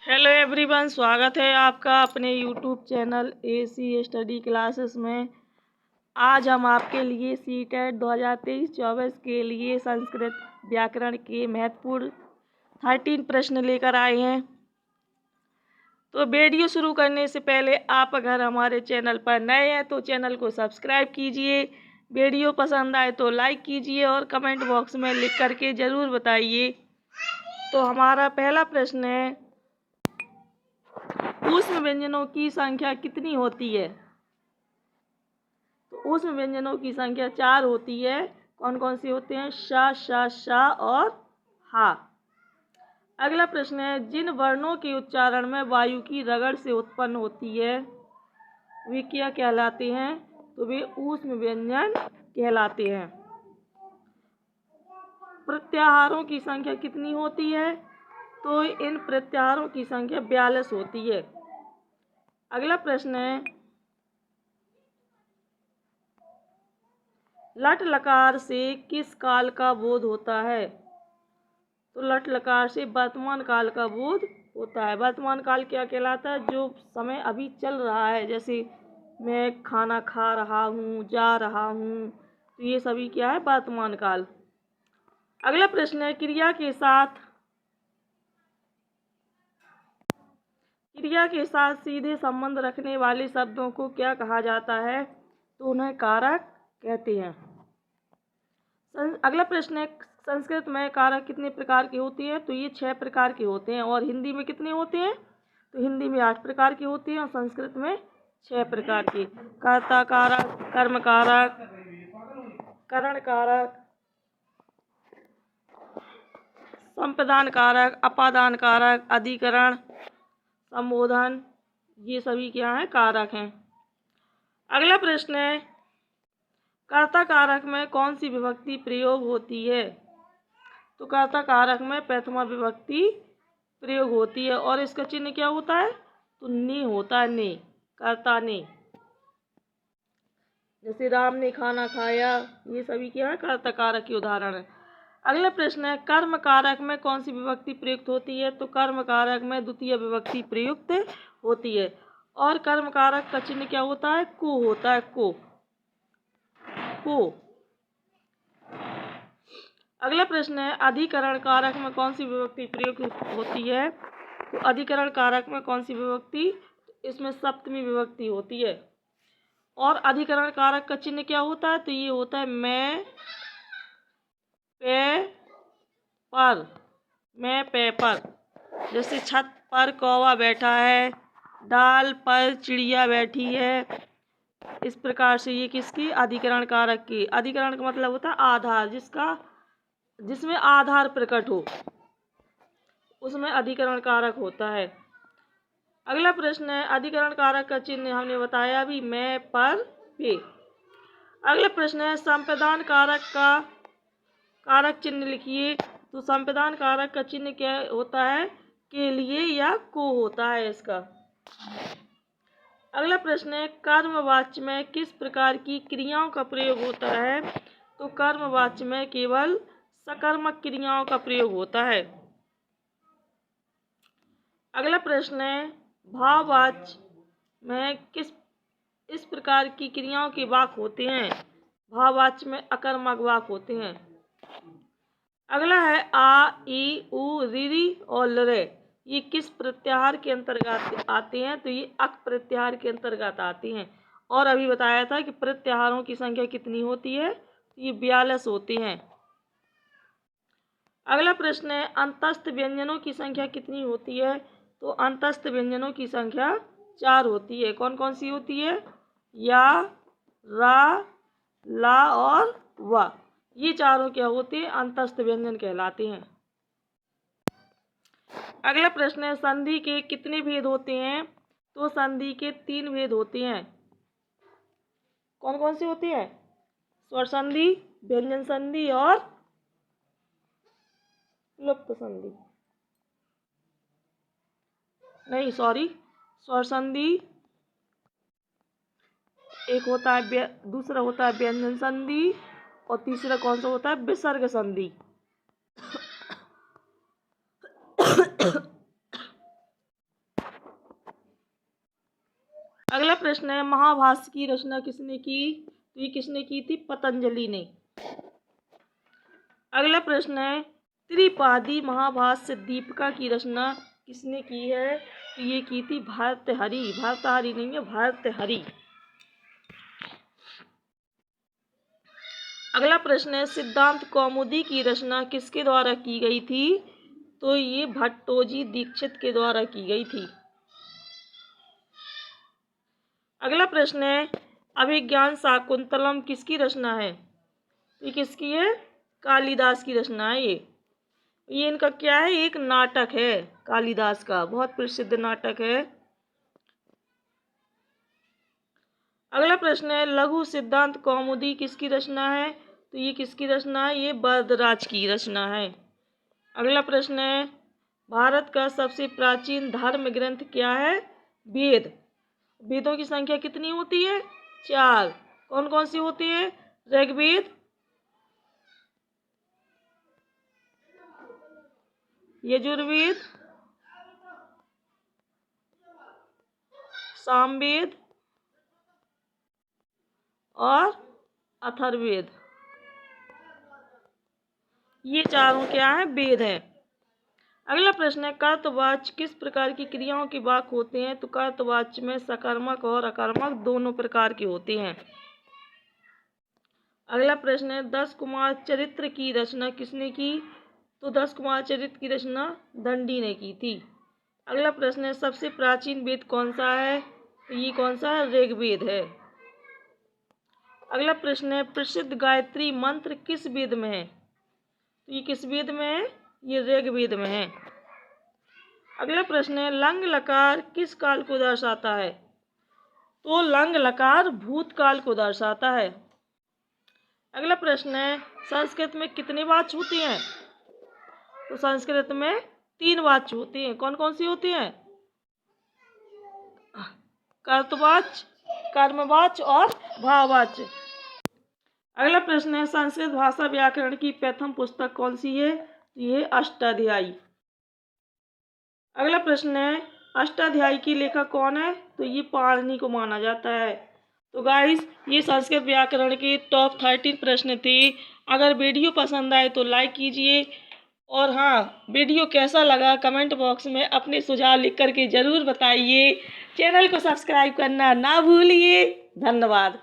Hello everyone, स्वागत है आपका अपने YouTube channel AC study classes में। आज हम आपके लिए सीटेट 2023-24 के लिए संस्कृत व्याकरण के महत्वपूर्ण 13 प्रश्न लेकर आए हैं। तो वीडियो शुरू करने से पहले आप अगर हमारे चैनल पर नए हैं तो चैनल को सब्सक्राइब कीजिए। वीडियो पसंद आए तो लाइक कीजिए और कमेंट बॉक्स में लिख करके ज़रूर बताइए। तो हमारा पहला प्रश्न है, ऊष्म व्यंजनों की संख्या कितनी होती है? तो ऊष्म व्यंजनों की संख्या 4 होती है। कौन कौन सी होते हैं? श, श, श और हा। अगला प्रश्न है, जिन वर्णों के उच्चारण में वायु की रगड़ से उत्पन्न होती है वे क्या कहलाते हैं? तो वे ऊष्म व्यंजन कहलाते हैं। प्रत्याहारों की संख्या कितनी होती है? तो इन प्रत्याहारों की संख्या 42 होती है। अगला प्रश्न है, लट लकार से किस काल का बोध होता है? तो लट लकार से वर्तमान काल का बोध होता है। वर्तमान काल क्या कहलाता है? जो समय अभी चल रहा है, जैसे मैं खाना खा रहा हूँ, जा रहा हूँ, तो ये सभी क्या है? वर्तमान काल। अगला प्रश्न है, क्रिया के साथ सीधे संबंध रखने वाले शब्दों को क्या कहा जाता है? तो उन्हें कारक कहते हैं। अगला प्रश्न है, संस्कृत में कारक कितने प्रकार के होते हैं? तो ये 6 प्रकार के होते हैं। और हिंदी में कितने होते हैं? तो हिंदी में 8 प्रकार के होते हैं और संस्कृत में 6 प्रकार के। कर्ता कारक, कर्म कारक, करण कारक, संप्रदान कारक, अपादान कारक, अधिकरण, संबोधन, ये सभी क्या है? कारक हैं। अगला प्रश्न है, कर्ता कारक में कौन सी विभक्ति प्रयोग होती है? तो कर्ता कारक में प्रथमा विभक्ति प्रयोग होती है और इसका चिन्ह क्या होता है? तो ने होता है, ने, कर्ता ने। जैसे राम ने खाना खाया, ये सभी क्या है? कर्ता कारक के उदाहरण है। अगला प्रश्न है, कर्म कारक में कौन सी विभक्ति प्रयुक्त होती है? तो कर्म कारक में द्वितीय विभक्ति प्रयुक्त होती है और कर्म कारक का चिन्ह क्या होता है? को होता है, को। अगला प्रश्न है, अधिकरण कारक में कौन सी विभक्ति प्रयुक्त होती है? तो अधिकरण कारक में कौन सी विभक्ति? इसमें सप्तमी विभक्ति होती है। और अधिकरण कारक का चिन्ह क्या होता है? तो ये होता है मैं, पे, पर। मैं, पे, पर। जैसे छत पर कौवा बैठा है, डाल पर चिड़िया बैठी है। इस प्रकार से ये किसकी? अधिकरण कारक की। अधिकरण का मतलब होता है आधार, जिसमें आधार प्रकट हो, उसमें अधिकरण कारक होता है। अगला प्रश्न है, अधिकरण कारक का चिन्ह हमने बताया अभी, मैं, पर, पे। अगला प्रश्न है, संप्रदान कारक का कारक चिन्ह लिखिए। तो संप्रदान कारक का चिन्ह क्या होता है? के लिए या को होता है इसका। अगला प्रश्न है, कर्मवाच्य में किस प्रकार की क्रियाओं का प्रयोग होता है? तो कर्मवाच्य में केवल सकर्मक क्रियाओं का प्रयोग होता है। अगला प्रश्न है, भाववाच्य में इस प्रकार की क्रियाओं के वाक होते हैं? भाववाच्य में अकर्मक वाक होते हैं। अगला है, आ, ई, उ, री और लरे, ये किस प्रत्याहार के अंतर्गत आते हैं? तो ये अक प्रत्याहार के अंतर्गत आते हैं। और अभी बताया था कि प्रत्याहारों की संख्या कितनी होती है? ये 42 होते हैं। अगला प्रश्न है, अंतस्थ व्यंजनों की संख्या कितनी होती है? तो अंतस्थ व्यंजनों की संख्या 4 होती है। कौन कौन सी होती है? या, रा, ला और वा। ये चारों क्या होते हैं? अंतस्थ व्यंजन कहलाते हैं। अगला प्रश्न है, संधि के कितने भेद होते हैं? तो संधि के 3 भेद होते हैं। कौन कौन से होते हैं? स्वर संधि, व्यंजन संधि और लुप्त संधि। नहीं, सॉरी, स्वर संधि एक होता है, दूसरा होता है व्यंजन संधि और तीसरा कौन सा होता है? विसर्ग संधि। अगला प्रश्न है, महाभाष्य की रचना किसने की? तो ये किसने की थी? पतंजलि ने। अगला प्रश्न है, त्रिपादी महाभाष्य दीपिका की रचना किसने की है? तो ये की थी भर्तृहरि। भर्तृहरि नहीं है, भर्तृहरि। अगला प्रश्न है, सिद्धांत कौमुदी की रचना किसके द्वारा की गई थी? तो ये भट्टोजी दीक्षित के द्वारा की गई थी। अगला प्रश्न है, अभिज्ञान शाकुंतलम किसकी रचना है? ये किसकी है? कालिदास की रचना है। ये इनका क्या है? एक नाटक है कालिदास का, बहुत प्रसिद्ध नाटक है। अगला प्रश्न है, लघु सिद्धांत कौमुदी किसकी रचना है? तो ये किसकी रचना है? ये वरदराज की रचना है। अगला प्रश्न है, भारत का सबसे प्राचीन धर्म ग्रंथ क्या है? वेद। वेदों की संख्या कितनी होती है? 4। कौन कौन सी होती है? ऋग्वेद, यजुर्वेद, सामवेद और अथर्ववेद। ये चारों क्या है? वेद है। अगला प्रश्न है, कर्तवाच्य किस प्रकार की क्रियाओं के वाक्य होते हैं? तो कर्तवाच्य में सकर्मक और अकर्मक दोनों प्रकार के होते हैं। अगला प्रश्न है, 10 कुमार चरित्र की रचना किसने की? तो 10 कुमार चरित्र की रचना दंडी ने की थी। अगला प्रश्न है, सबसे प्राचीन वेद कौन सा है? तो ये कौन सा है? ऋग्वेद है। अगला प्रश्न है, प्रसिद्ध गायत्री मंत्र किस वेद में है? तो ये किस वेद में है? ये ऋग्वेद में है। अगला प्रश्न है, लंग लकार किस काल को दर्शाता है? तो लंग लकार भूतकाल को दर्शाता है। अगला प्रश्न है, संस्कृत में कितने वाच्य होते हैं? तो संस्कृत में 3 वाच्य होते हैं। कौन कौन सी होती हैं? कर्तवाच्य, कर्मवाच्य और भाववाच्य। अगला प्रश्न है, संस्कृत भाषा व्याकरण की प्रथम पुस्तक कौन सी है? ये अष्टाध्यायी। अगला प्रश्न है, अष्टाध्यायी की लेखक कौन है? तो ये पाणिनि को माना जाता है। तो गाइस, ये संस्कृत व्याकरण के टॉप 13 प्रश्न थे। अगर वीडियो पसंद आए तो लाइक कीजिए, और हाँ, वीडियो कैसा लगा कमेंट बॉक्स में अपने सुझाव लिख करके ज़रूर बताइए। चैनल को सब्सक्राइब करना ना भूलिए। धन्यवाद।